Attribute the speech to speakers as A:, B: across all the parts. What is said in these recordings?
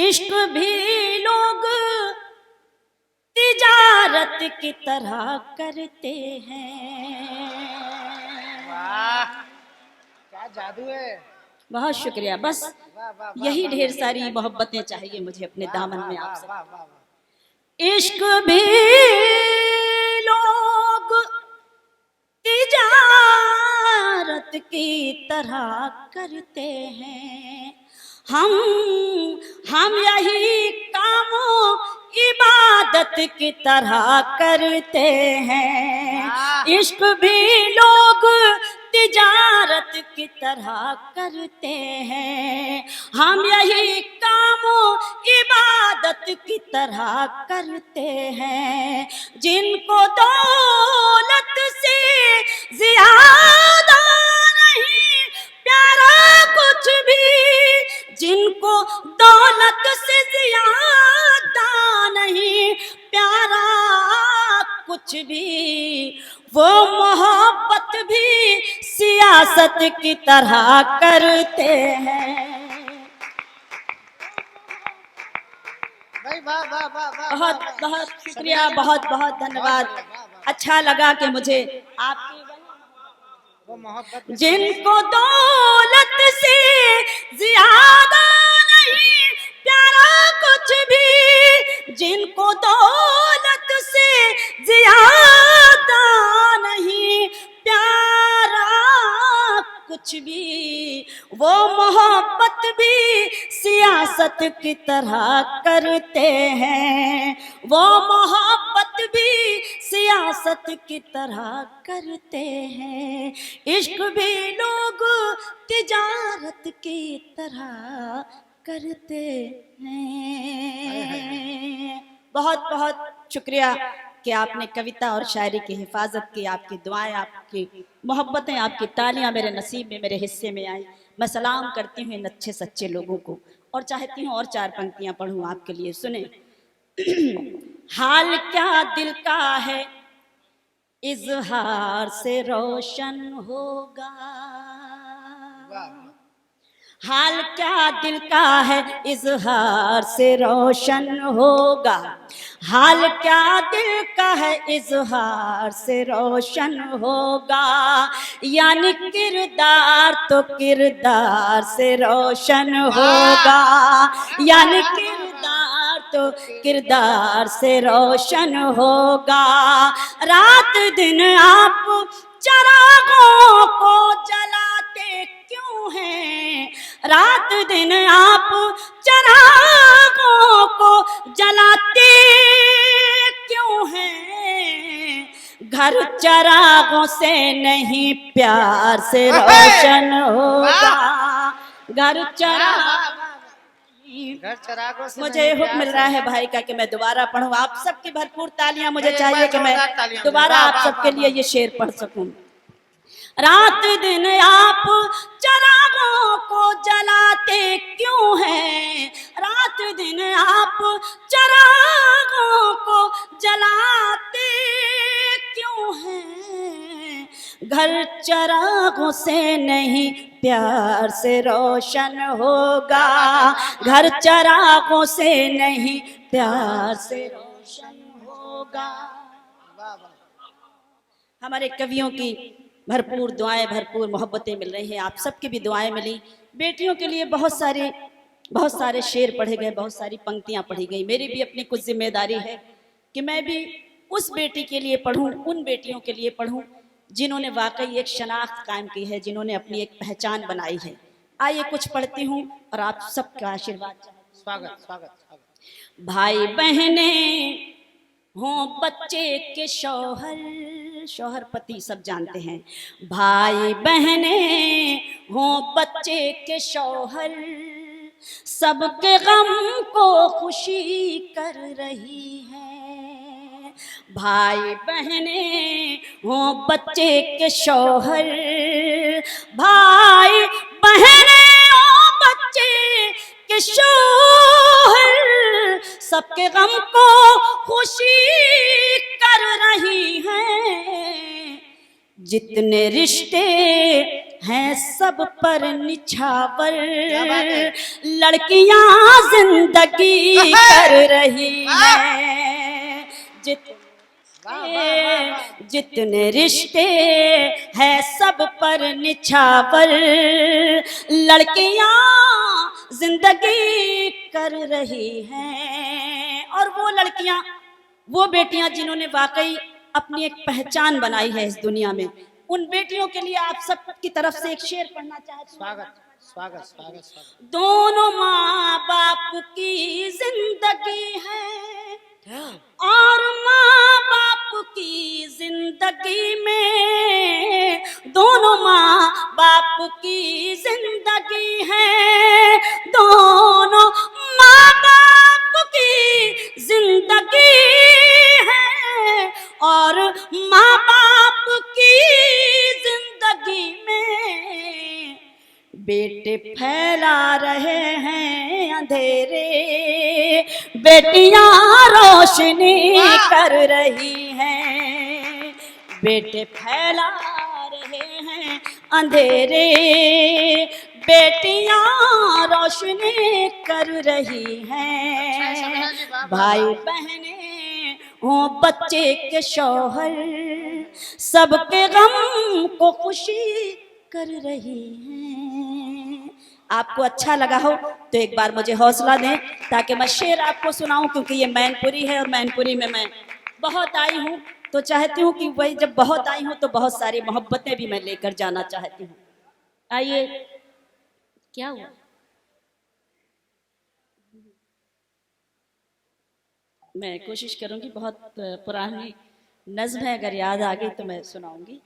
A: इश्क भी लोग तिजारत की तरह करते हैं।
B: वाह क्या जादू है।
A: बहुत शुक्रिया। बस यही ढेर सारी मोहब्बतें चाहिए मुझे अपने दामन में आप सब। इश्क भी लोग तिजारत की तरह करते हैं। हम यही कामों इबादत की तरह करते हैं। इश्क भी लोग तिजारत की तरह करते हैं। हम यही कामों इबादत की तरह करते हैं। जिनको दौलत से ज्यादा नहीं प्यारा कुछ भी, जिनको दौलत से ज्यादा नहीं प्यारा कुछ भी, वो मोहब्बत भी सियासत की तरह करते हैं। बहुत बहुत शुक्रिया, बहुत बहुत धन्यवाद। अच्छा लगा कि मुझे आपकी जिनको दौलत से ज्यादा नहीं प्यारा कुछ भी, जिनको दौलत से ज्यादा नहीं प्यारा कुछ भी, वो मोहब्बत भी सियासत की तरह करते हैं। वो मोहब्बत भी सियासत की तरह करते हैं। इश्क भी लोग तिजारत की तरह करते हैं। बहुत बहुत शुक्रिया कि आपने कविता और शायरी की हिफाजत की। आपकी दुआएं, आपकी मोहब्बतें, आपकी तालियां मेरे नसीब में, मेरे हिस्से में आई। मैं सलाम करती हूँ इन अच्छे सच्चे लोगों को और चाहती हूँ और 4 पंक्तियां पढ़ूं आपके लिए। सुने। हाल क्या दिल का है इजहार से रोशन होगा, हाल क्या दिल का है इजहार से रोशन होगा, हाल क्या दिल का है इजहार से रोशन होगा, यानी किरदार तो किरदार से रोशन होगा, यानी किरदार तो किरदार से रोशन होगा। रात दिन आप चरागों को जलाते क्यों हैं, रात दिन आप चरागों को जलाते क्यों हैं, घर चरागों से नहीं प्यार से रोशन होगा, घर चरागों से। मुझे हुक्म मिल रहा है भाई का कि मैं दोबारा पढ़ूं। आप सबकी भरपूर तालियां मुझे चाहिए कि मैं दोबारा आप सबके लिए ये शेर पढ़ सकूं। रात दिन आप चरागों को जलाते क्यों हैं, रात दिन आप चरागों को जलाते क्यों हैं, घर चरागों से नहीं प्यार से रोशन होगा, घर चरागों से नहीं प्यार से रोशन होगा। हमारे कवियों की भरपूर दुआएं, भरपूर मोहब्बतें मिल रही हैं। आप सबकी भी दुआएं मिली। बेटियों के लिए बहुत सारे शेर पढ़े गए, बहुत सारी पंक्तियां पढ़ी गई। मेरी भी अपनी कुछ जिम्मेदारी है कि मैं भी उस बेटी के लिए पढ़ूं, उन बेटियों के लिए पढ़ूं जिन्होंने वाकई एक शनाख्त कायम की है, जिन्होंने अपनी एक पहचान बनाई है। आइए कुछ पढ़ती हूँ और आप सबका आशीर्वाद। स्वागत स्वागत स्वागत। भाई बहने हों बच्चे के शौहर, शौहर पति सब जानते हैं। भाई बहने हों बच्चे के शौहर, सबके गम को खुशी कर रही है। भाई बहने हों बच्चे के शौहर, भाई बहने हों बच्चे के शौहर, सबके गम को खुशी कर रही हैं। जितने रिश्ते हैं सब पर निछावर,
B: क्या बात है?
A: लड़कियां जिंदगी कर रही हैं, जितने रिश्ते हैं सब पर निछावर, लड़कियां जिंदगी कर रही हैं। और वो लड़कियां, वो बेटियां जिन्होंने वाकई अपनी एक पहचान बनाई है इस दुनिया में, उन बेटियों के लिए आप सब की तरफ से एक शेर पढ़ना चाहती हूँ।
B: स्वागत स्वागत स्वागत स्वागत।
A: दोनों माँ बाप की जिंदगी है और माँ बाप की जिंदगी में, दोनों माँ बाप की जिंदगी है, दोनों माँ बाप की जिंदगी है और माँ बाप की जिंदगी में बेटे फैला रहे हैं अंधेरे, बेटियां रोशनी कर रही हैं, बेटे फैला रहे हैं अंधेरे, बेटियां रोशनी कर रही हैं, भाई बहने हो बच्चे के शौहर, सबके गम को खुशी कर रही हैं। आपको अच्छा लगा हो तो एक बार मुझे हौसला दें ताकि मैं शेर आपको सुनाऊं, क्योंकि ये मैनपुरी है और मैनपुरी में मैं बहुत आई हूँ, तो चाहती हूँ कि वही जब बहुत आई हूँ तो बहुत सारी मोहब्बतें भी मैं लेकर जाना चाहती हूँ। आइए, क्या हुआ? मैं कोशिश करूंगी, बहुत पुरानी नज्म है, अगर याद आ गई तो मैं सुनाऊंगी।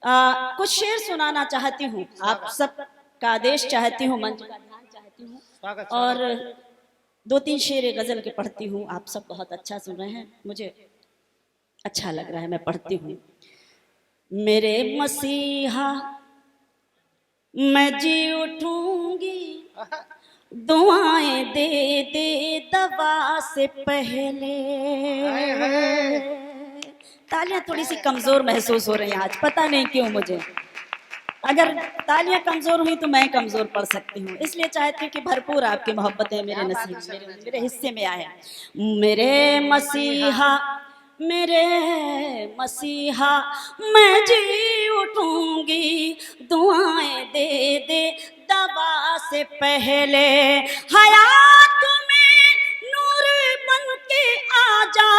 A: कुछ शेर सुनाना चाहती हूँ, आप सब का आदेश चाहती हूँ, मंच का ध्यान चाहती हूँ, और 2-3 शेर गजल के पढ़ती हूँ। आप सब बहुत अच्छा सुन रहे हैं, मुझे अच्छा लग रहा है, मैं पढ़ती हूँ। मेरे मसीहा मैं जी उठूंगी, दुआएं दे दे दवा से पहले। तालियां थोड़ी सी कमजोर महसूस हो रही हैं आज, पता नहीं क्यों मुझे। अगर तालियां कमजोर हुई तो मैं कमजोर पड़ सकती हूँ, इसलिए चाहती हूँ कि भरपूर आपकी मोहब्बतें मेरे नसीब मेरे हिस्से में आए। मेरे मसीहा मैं जी उठूंगी, दुआएं दे दे दवा से पहले, हयात में नूर बन के आजा,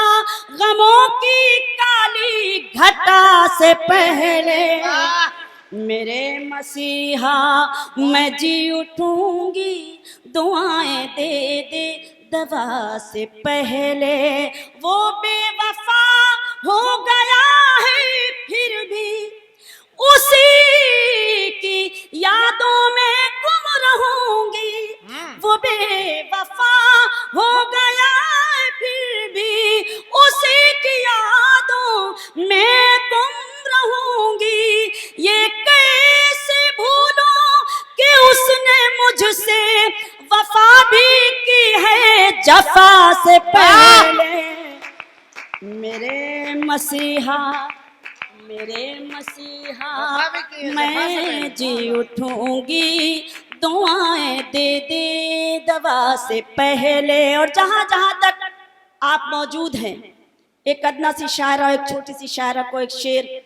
A: गमों की काली घटा से पहले। मेरे मसीहा मैं जी उठूंगी, दुआएं दे दे दवा से पहले। वो बेवफा हो गया है फिर भी उसी की यादों में गुम रहूंगी, वो बेवफा हो गया है फिर भी उसी की यादों में गुम रहूंगी। ये कैसे भूलूं कि उसने मुझसे वफा भी की है जफा से पहले। मेरे मसीहा मैं जी उठूंगी, दुआएं दे दे दवा से पहले। और जहां जहां तक आप मौजूद हैं, एक अदना सी शायरा, एक छोटी सी शायरा को एक शेर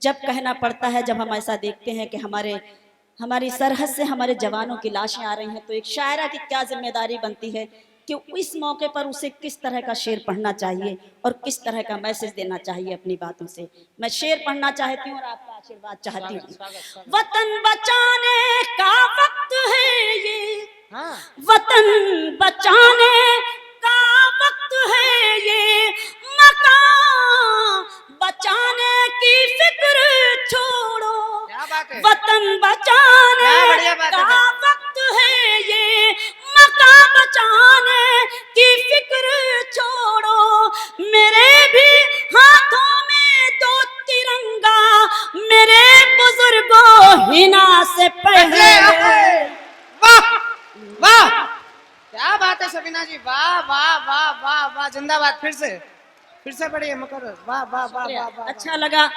A: जब कहना पड़ता है, जब हम ऐसा देखते हैं कि हमारी सरहद से हमारे जवानों की लाशें आ रही हैं, तो एक शायरा की क्या जिम्मेदारी बनती है कि इस मौके पर उसे किस तरह का शेर पढ़ना चाहिए और किस तरह का मैसेज देना चाहिए अपनी बातों से। मैं शेर पढ़ना चाहती हूँ और आपका आशीर्वाद चाहती हूँ। वतन बचाने का वक्त है ये, वतन बचाने का वक्त है ये, मकान बचाने की फिक्र छोड़ो, वतन बचाने का वक्त है ये, मकान बचाने की फिक्र छोड़ो। मेरे भी हाथों में 2 तिरंगा, मेरे बुजुर्गों हिना से पहले।
B: वाह वाह, क्या बात है सबीना जी, वाह वाह वाह वाह वाह, जिंदाबाद। फिर से पढ़िए मकर, वाह वाह वाह वाह।
A: अच्छा लगा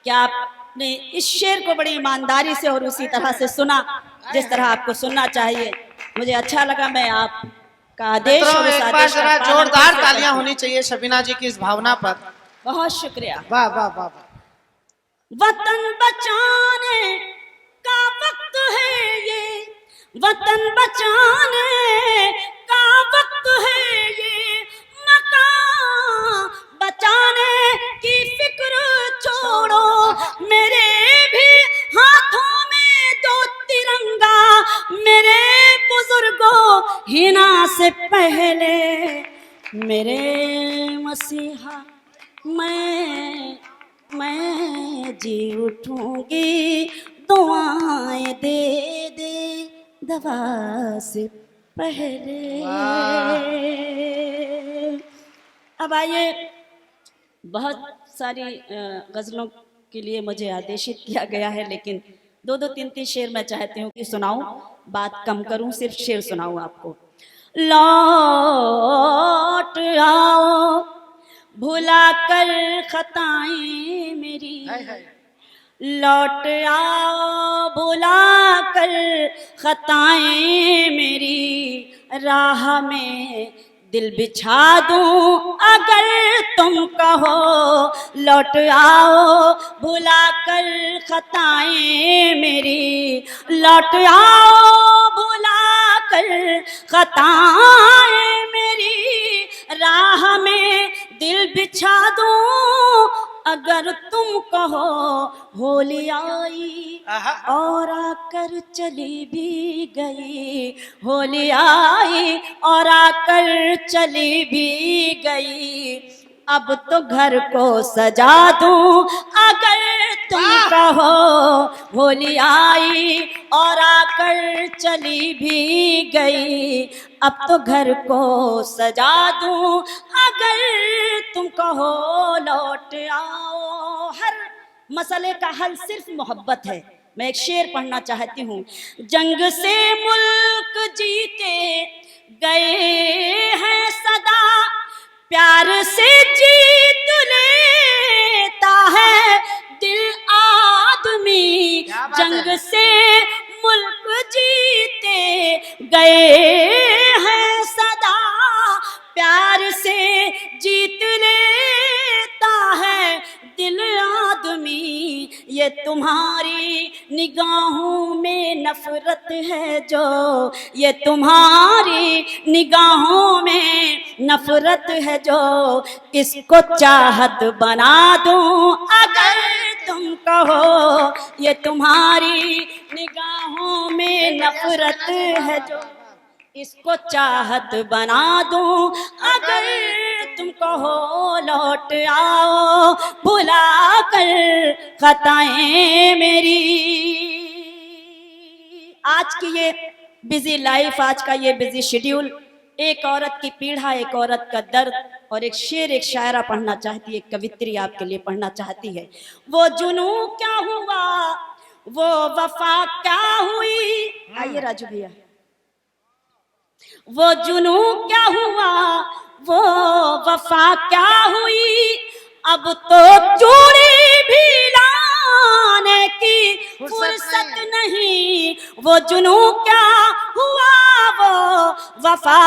A: क्या आप आपने इस शेर को बड़ी ईमानदारी से और उसी तरह से सुना जिस तरह आपको सुनना चाहिए। मुझे अच्छा लगा। मैं आपका आदेश
B: मित्रों,
A: और उस
B: एक बार
A: आदेश का
B: जरा
A: पालन
B: जोरदार
A: कैसे
B: तालियां
A: करते
B: होनी चाहिए शबीना जी की इस भावना पर।
A: हैं। बहुत शुक्रिया।
B: वाह वाह वाह वाह।
A: वतन बचाने का वक्त है ये, वतन बचाने का वक्त है ये, मकान बचाने की फिक्र छोड़ो, मेरे भी हाथों में दो तिरंगा, मेरे बुजुर्गों हिना से पहले, मेरे मसीहा मैं जी उठूंगी, दुआएं दे दे दवा से पहले। अब आइए, बहुत सारी गज़लों के लिए मुझे आदेशित किया गया है, लेकिन दो दो तीन तीन शेर मैं चाहती हूँ कि सुनाऊं, बात कम करूं, सिर्फ शेर सुनाऊं आपको। लौट आओ भुला कर खताएं मेरी, लौट आओ भुला कर खताएं मेरी, राह में दिल बिछा दूं अगर तुम कहो, लौट आओ भुला कर खताएं मेरी, लौट आओ भुला कर खताएं मेरी, राह में दिल बिछा दूं अगर तुम कहो, होली आई और आकर चली भी गई, होली आई और आकर चली भी गई, अब तो घर को सजा दूं अगर तुम कहो, होली आई और आकर चली भी गई, अब तो घर को सजा दूं अगर तुम कहो, लौट आओ। हर मसले का हल सिर्फ मोहब्बत है। मैं एक शेर पढ़ना चाहती हूँ। जंग से मुल्क जीते गए हैं सदा, प्यार से जीत लेता है दिल आदमी, जंग से मुल्क जीते गए हैं सदा, प्यार से जीत लेता है दिल आदमी, ये तुम्हारी निगाहों में नफरत है जो, ये तुम्हारी निगाहों में नफरत है जो, इसको चाहत बना दूं अगर तुम कहो, ये तुम्हारी निगाहों में नफरत है जो, इसको चाहत बना दूं अगर तुम कहो, लौट आओ भुला कर खताएं मेरी। आज की ये बिजी लाइफ, आज का ये बिजी शेड्यूल, एक औरत की पीड़ा, एक औरत का दर्द, और एक शेर, एक शायरा पढ़ना चाहती है, एक कवित्री आपके लिए पढ़ना चाहती है। वो जुनू क्या हुआ, वो वफा क्या हुई। आइए राजू भैया। वो जुनू क्या हुआ, वो वफा क्या हुई, अब तो चूड़ी भी लाने की फुर्सत नहीं। वो जुनू क्या हुआ, वो वफा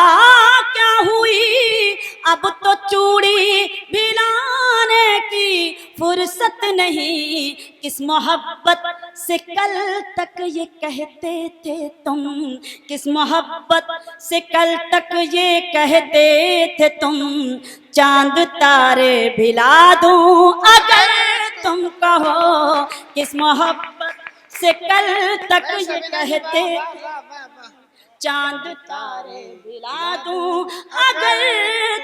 A: क्या हुई, अब तो चूड़ी भी लाने की फुर्सत नहीं। किस मोहब्बत से कल तक ये कहते थे तुम, किस मोहब्बत से कल तक ये कहते थे तुम, चांद तारे भिला दूं अगर तुम कहो, किस मोहब्बत से कल तक ये कहते, चांद तारे भिला दूं अगर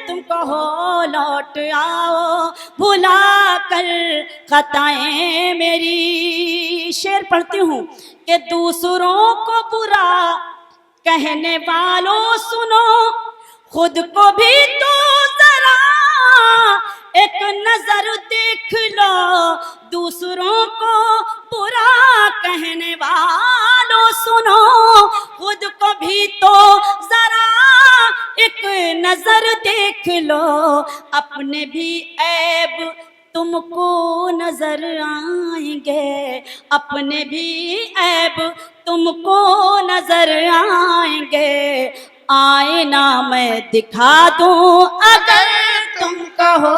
A: तुम कहो, लौट आओ भुला कर खताएं मेरी। शेर पढ़ती हूँ कि दूसरों को बुरा कहने वालों सुनो, खुद को भी तो जरा एक नजर देख लो। दूसरों को बुरा कहने वालों सुनो, खुद को भी तो जरा एक नजर देख लो। अपने भी ऐब तुमको नजर आएंगे, अपने भी ऐब तुमको नजर आएंगे। आईना मैं दिखा दूं अगर तुम कहो,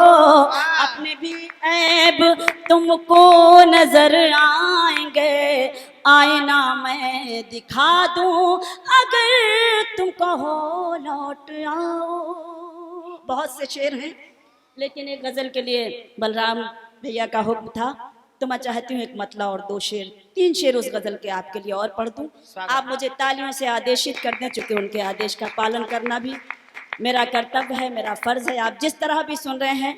A: अपने भी ऐब तुमको नजर आएंगे। आईना मैं दिखा दूं अगर तुम कहो लौट आओ। बहुत से शेर हैं, लेकिन एक गजल के लिए बलराम भैया का हुक्म था, तो मैं चाहती हूँ एक मतला और 2 शेर 3 शेर उस गजल के आपके लिए और पढ़ दूं। आप मुझे तालियों से आदेशित कर दें, चूंकि उनके आदेश का पालन करना भी मेरा कर्तव्य है, मेरा फर्ज है। आप जिस तरह भी सुन रहे हैं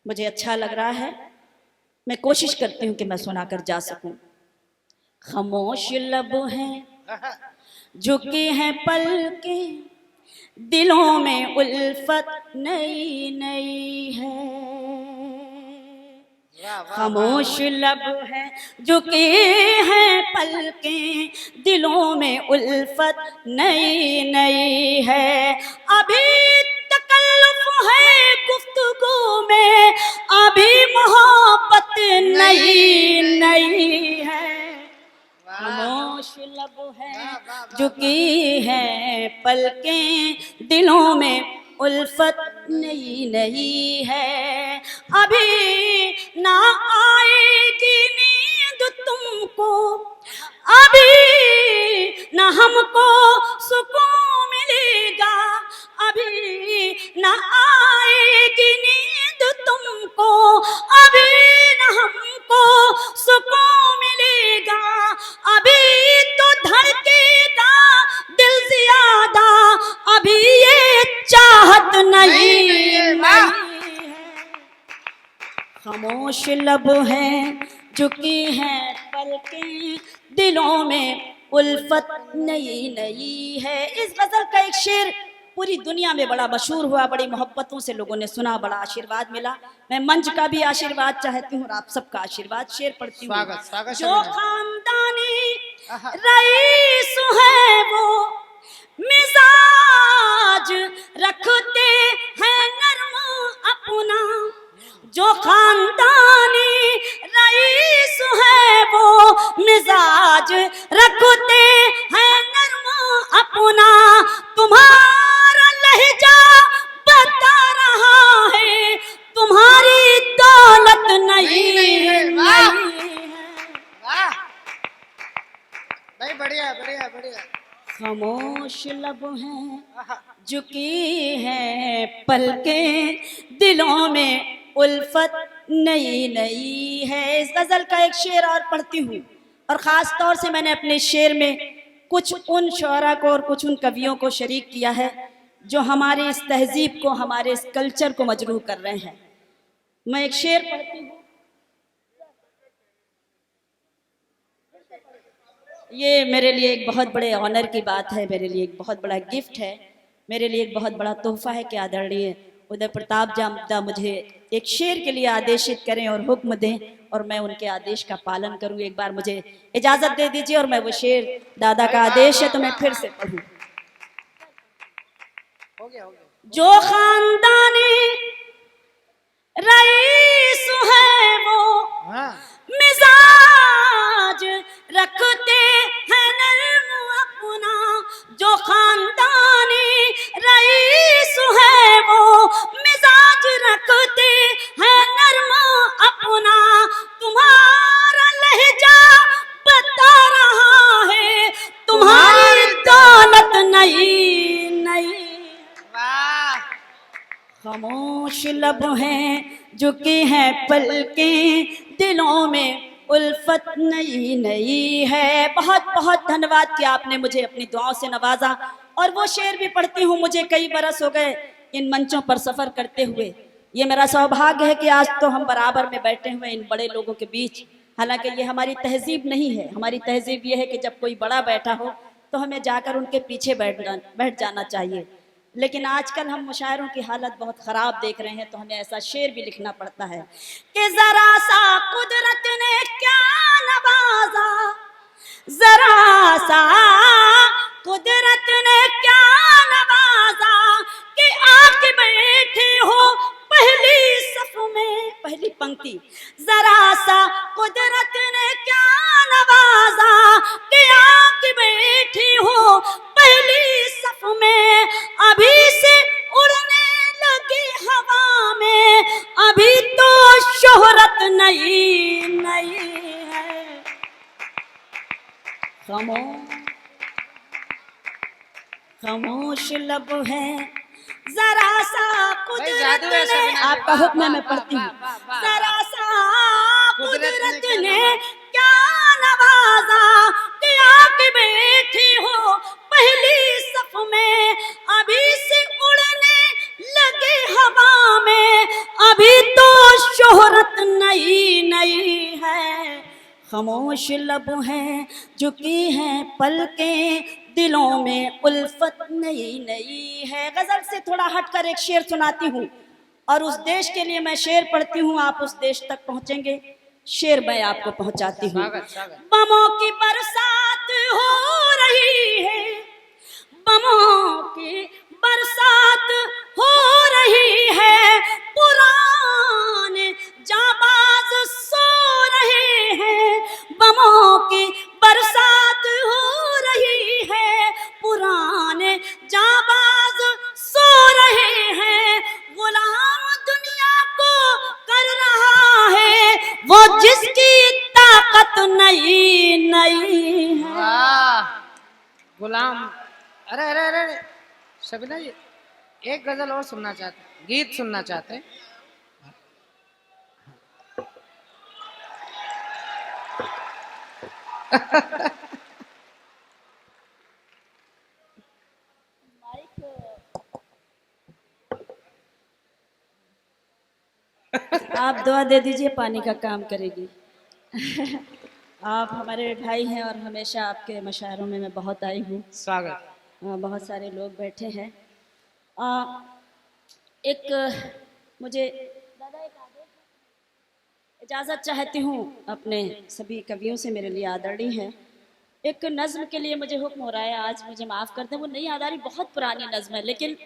A: मुझे अच्छा लग रहा है, मैं कोशिश करती हूँ कि मैं सुनाकर जा सकूं। खामोश लब हैं झुकी हैं पलकें, दिलों में उल्फत नई नई है। खामोश लब है झुकी हैं पलकें, दिलों में उल्फत नई नई है। अभी तकल्लुफ है गुफ्तगू में, अभी मोहब्बत नई नई है। खामोश लब है झुकी है पलकें, दिलों में उल्फत नई नई है। अभी ना आएगी नींद तुमको, अभी ना हमको सुकून मिलेगा। अभी ना आएगी नींद तुमको, अभी ना हमको सुकून मिलेगा। अभी तो धड़केगा दिल ज्यादा, अभी ये चाहत नहीं है। खामोश लब हैं झुकी हैं पलकें, दिलों में उल्फत नई नई है। इस गजल का एक शेर पूरी दुनिया में बड़ा मशहूर हुआ, बड़ी मोहब्बतों से लोगों ने सुना, बड़ा आशीर्वाद मिला। मैं मंच का भी आशीर्वाद चाहती हूँ और आप सबका आशीर्वाद। शेर पढ़ती हूँ। जो खानदानी रईस है वो मिजाज रखते हैं नर्म अपना। जो खानदानी रईस है वो मिजाज रखते हैं नर्म अपना। तुम्हारा लहजा बता रहा है तुम्हारी दौलत नहीं है।
B: बढ़िया बढ़िया बढ़िया।
A: खामोश लब हैं झुकी हैं पलकें, दिलों में उल्फत नई नई है। इस गजल का एक शेर और पढ़ती हूँ, और ख़ास तौर से मैंने अपने शेर में कुछ उन शोरा को और कुछ उन कवियों को शरीक किया है जो हमारे इस तहजीब को, हमारे इस कल्चर को मजरूह कर रहे हैं। मैं एक शेर पढ़ती हूँ। ये मेरे लिए एक बहुत बड़े ऑनर की बात है, मेरे लिए एक बहुत बड़ा गिफ्ट है, मेरे लिए एक बहुत बड़ा तोहफा है कि आदरणीय उदय प्रताप जामदा मुझे एक शेर के लिए आदेशित करें और हुक्म दें, और मैं उनके आदेश का पालन करूं। एक बार मुझे इजाजत दे दीजिए और मैं वो शेर, दादा का आदेश है तो मैं फिर से पढ़ूं। जो खानदानी रईस है वो मिजाज रखते हैं नर्म अपना। जो खानदानी रईस है वो मिजाज रखते हैं नर्म अपना। तुम्हारा लहजा बता रहा है तुम्हारी दौलत नहीं नहीं। खामोश लब हैं झुकी हैं पलकें, दिलों में उल्फत नई नई है। बहुत बहुत धन्यवाद कि आपने मुझे अपनी दुआओं से नवाजा। और वो शेर भी पढ़ती हूँ। मुझे कई बरस हो गए इन मंचों पर सफ़र करते हुए। ये मेरा सौभाग्य है कि आज तो हम बराबर में बैठे हुए इन बड़े लोगों के बीच। हालांकि ये हमारी तहजीब नहीं है। हमारी तहजीब ये है कि जब कोई बड़ा बैठा हो तो हमें जाकर उनके पीछे बैठ जाना चाहिए। लेकिन आजकल हम मुशायरों की हालत बहुत ख़राब देख रहे हैं, तो हमें ऐसा शेर भी लिखना पड़ता है कि ज़रा सा कुदरत ने क्या नवाजा, ज़रा सा कुदरत ने क्या नवाजा कि आके बैठे हो पहली सफ में, पहली पंक्ति, जरा सा कुदरत ने क्या नवाजा कि आके बैठी हो पहली सफ में, अभी से उड़ने लगी हवा में, अभी तो शोहरत नई नई है। खामोश लब है, जरा सा कुदरत ने, आपका हुक्म मैं पढ़ती हूँ, जरा सा कुदरत ने क्या नवाजा कि आके बैठी हो पहली सफ में, अभी से उड़ने लगे हवा में, अभी तो शोहरत नई नई है। खामोश लब हैं, झुकी हैं पलकें, दिलों में उल्फत नई नई है। गजल से थोड़ा हटकर एक शेर सुनाती हूँ और उस देश के लिए मैं शेर पढ़ती हूँ, आप उस देश तक पहुँचेंगे, शेर मैं आपको पहुँचाती हूँ। बमों की बरसात हो रही है, बमों की बरसात हो रही है, पुराने जाबाज सो रहे हैं, बमों की बरसात हो रही है, पुराने जाबाज सो रहे हैं, गुलाम दुनिया को कर रहा है वो जिसकी ताकत नई नई है।
B: गुलाम, अरे अरे अरे शबीना जी, एक गजल और सुनना चाहते, गीत सुनना चाहते हैं।
A: आप दुआ दे दीजिए, पानी का काम करेगी। आप हमारे भाई हैं और हमेशा आपके मशायरों में मैं बहुत आई हूँ।
B: स्वागत।
A: बहुत सारे लोग बैठे हैं। एक मुझे दादा एक इजाज़त चाहती हूँ अपने सभी कवियों से, मेरे लिए आदरणीय है। एक नज़्म के लिए मुझे हुक्म हो रहा है, आज मुझे माफ़ कर दें, वो नहीं याद आ रही, बहुत पुरानी नज़्म है, लेकिन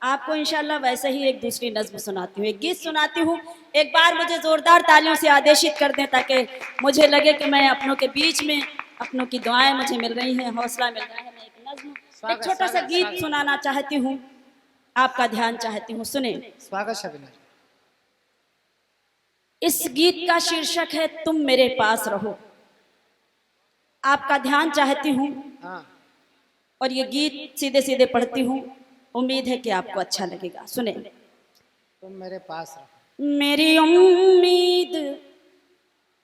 A: आपको इंशाल्लाह वैसे ही एक दूसरी नज़्म सुनाती हूँ, एक गीत सुनाती हूँ। एक बार मुझे ज़ोरदार तालियों से आदेशित कर दें ताकि मुझे लगे कि मैं अपनों के बीच में, अपनों की दुआएं मुझे मिल रही हैं, हौसला मिल रहा है। मैं एक नज़्म, एक छोटा सा गीत सुनाना चाहती हूँ, आपका ध्यान चाहती हूँ, सुने।
B: स्वागत शबीना।
A: इस गीत का शीर्षक है तुम मेरे पास रहो। आपका ध्यान चाहती हूँ और ये गीत सीधे सीधे पढ़ती हूँ, उम्मीद है कि आपको अच्छा लगेगा। सुने।
B: तुम मेरे पास रहो।
A: मेरी उम्मीद,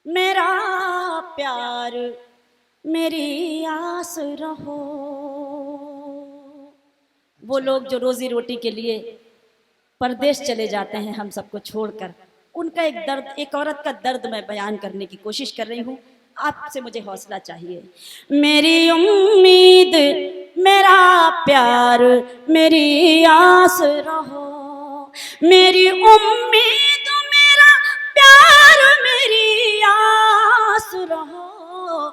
A: मेरा प्यार, मेरी आस रहो। वो लोग जो रोजी रोटी के लिए परदेश चले जाते हैं हम सबको छोड़कर, उनका एक दर्द, एक औरत का दर्द मैं बयान करने की कोशिश कर रही हूँ। आपसे मुझे हौसला चाहिए। मेरी उम्मीद, मेरा प्यार, मेरी आस रहो। मेरी उम्मीद, मेरा प्यार, मेरी आस रहो।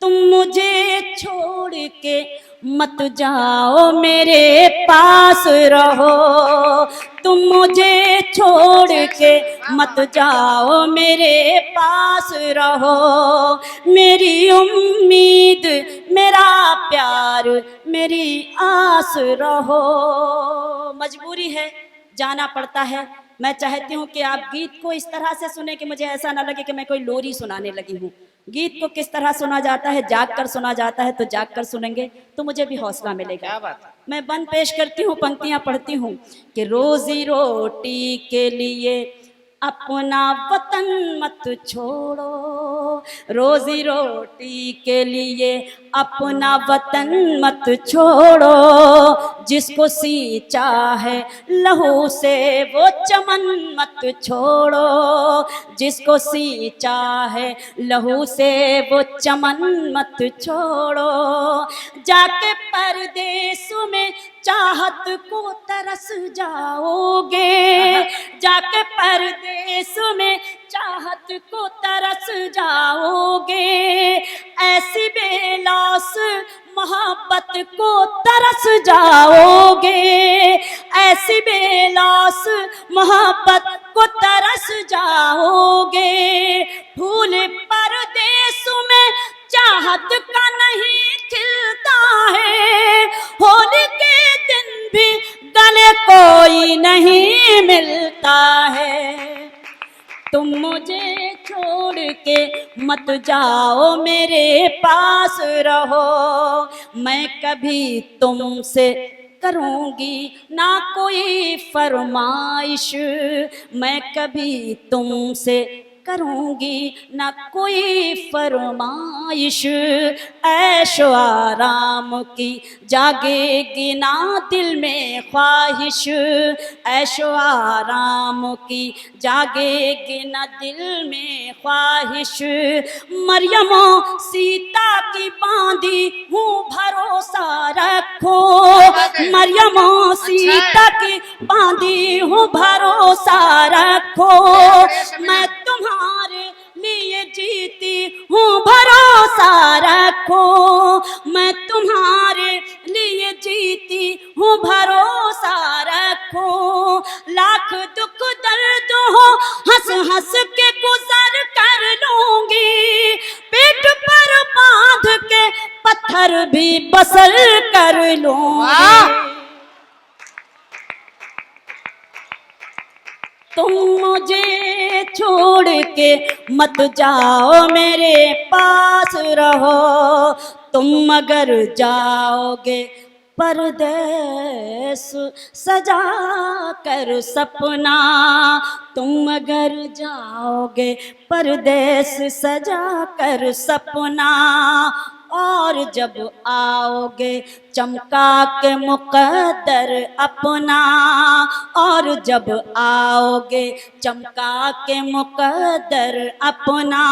A: तुम मुझे छोड़ के मत जाओ, मेरे पास रहो। तुम मुझे छोड़ के मत जाओ, मेरे पास रहो। मेरी उम्मीद, मेरा प्यार, मेरी आस रहो। मजबूरी है, जाना पड़ता है। मैं चाहती हूँ कि आप गीत को इस तरह से सुने कि मुझे ऐसा ना लगे कि मैं कोई लोरी सुनाने लगी हूँ। गीत को किस तरह सुना जाता है, जाग कर सुना जाता है, तो जाग कर सुनेंगे तो मुझे भी हौसला मिलेगा।
B: क्या बात है।
A: मैं बंद पेश करती हूँ, पंक्तियां पढ़ती हूँ कि रोजी रोटी के लिए अपना वतन मत छोड़ो। रोजी रोटी के लिए अपना वतन मत छोड़ो। जिसको सींचा है लहू से वो चमन मत छोड़ो। जिसको सींचा है लहू से वो चमन मत छोड़ो। जाके परदेस में चाहत को तरस जाओगे। जाके परदेस में चाहत को तरस जाओगे। ऐसी बेलौस मोहब्बत को तरस जाओगे। ऐसी बेलौस मोहब्बत को तरस जाओगे। फूल परदेस में चाहत का नहीं खिलता है, होली के दिन भी गले कोई नहीं मिलता है। तुम मुझे छोड़ के मत जाओ, मेरे पास रहो, मैं कभी तुमसे करूंगी ना कोई फरमाइश, मैं कभी तुमसे करूंगी ना कोई फरमाइश। ऐशो आराम की जागेगी ना दिल में ख्वाहिश, ऐशो आराम की जागेगी ना दिल में ख्वाहिश। मरियम सीता की बांधी हूँ भरोसा रखो, मरियम सीता की बांधी हूँ भरोसा रखो, मैं तुम्हारे लिए जीती हूँ भरोसा रखो, मैं तुम्हारे लिए जीती हूँ भरोसा रखो। लाख दुख दर्द हो हंस हंस के गुजर कर लूंगी, पेट पर बांध के पत्थर भी बसर कर लूंगी। तुम मुझे छोड़ के मत जाओ, मेरे पास रहो, तुम अगर जाओगे परदेस सजा कर सपना, तुम अगर जाओगे परदेस सजा कर सपना, और जब आओगे चमका के मुकद्दर अपना, और जब आओगे चमका के मुकद्दर अपना,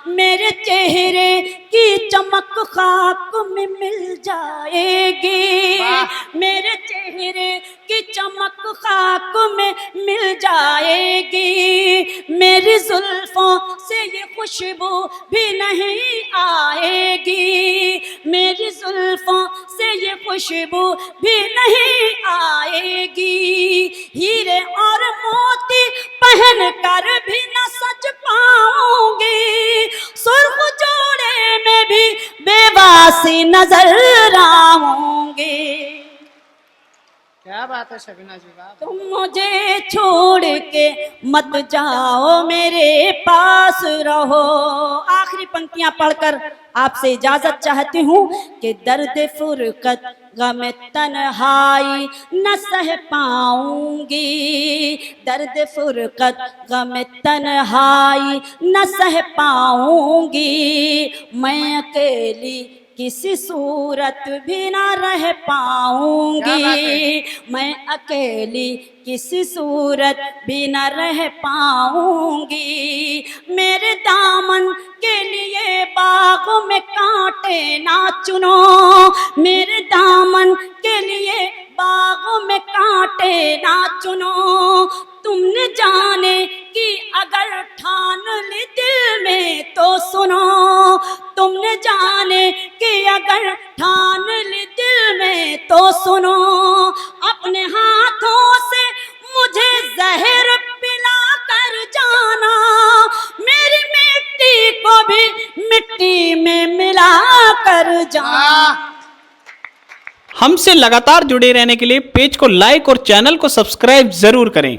A: मेरे चेहरे की चमक खाक में मिल जाएगी, मेरे चेहरे की चमक खाक में मिल जाएगी। मेरी जुल्फों से ये खुशबू भी नहीं आएगी, मेरी जुल्फों से ये खुशबू भी नहीं आएगी। हीरे और मोती पहन कर भी न सज पाऊंगी, सुर्ख जोड़े में भी बेवासी नजर आऊंगी।
B: क्या बात है शबीना जी, वाह।
A: तुम मुझे छोड़ के मत जाओ, मेरे पास रहो। आखिरी पंक्तियां पढ़कर आपसे इजाजत चाहती हूँ कि दर्द फुरकत गम तन्हाई न सह पाऊंगी, दर्द फुरकत गम तन्हाई न सह पाऊंगी, मैं अकेली किसी सूरत भी ना रह पाऊंगी, मैं अकेली किसी सूरत भी ना रह पाऊंगी। मेरे दामन के लिए बागों में कांटे ना चुनो, मेरे दामन के लिए बागों में कांटे ना चुनो, तुमने जाने कि अगर ठान ली दिल में तो सुनो, तुमने जाने कि अगर ठान ली दिल में तो सुनो, अपने हाथों से मुझे जहर पिला कर जाना, मेरी मिट्टी को भी मिट्टी में मिला कर जाना।
C: हमसे लगातार जुड़े रहने के लिए पेज को लाइक और चैनल को सब्सक्राइब जरूर करें।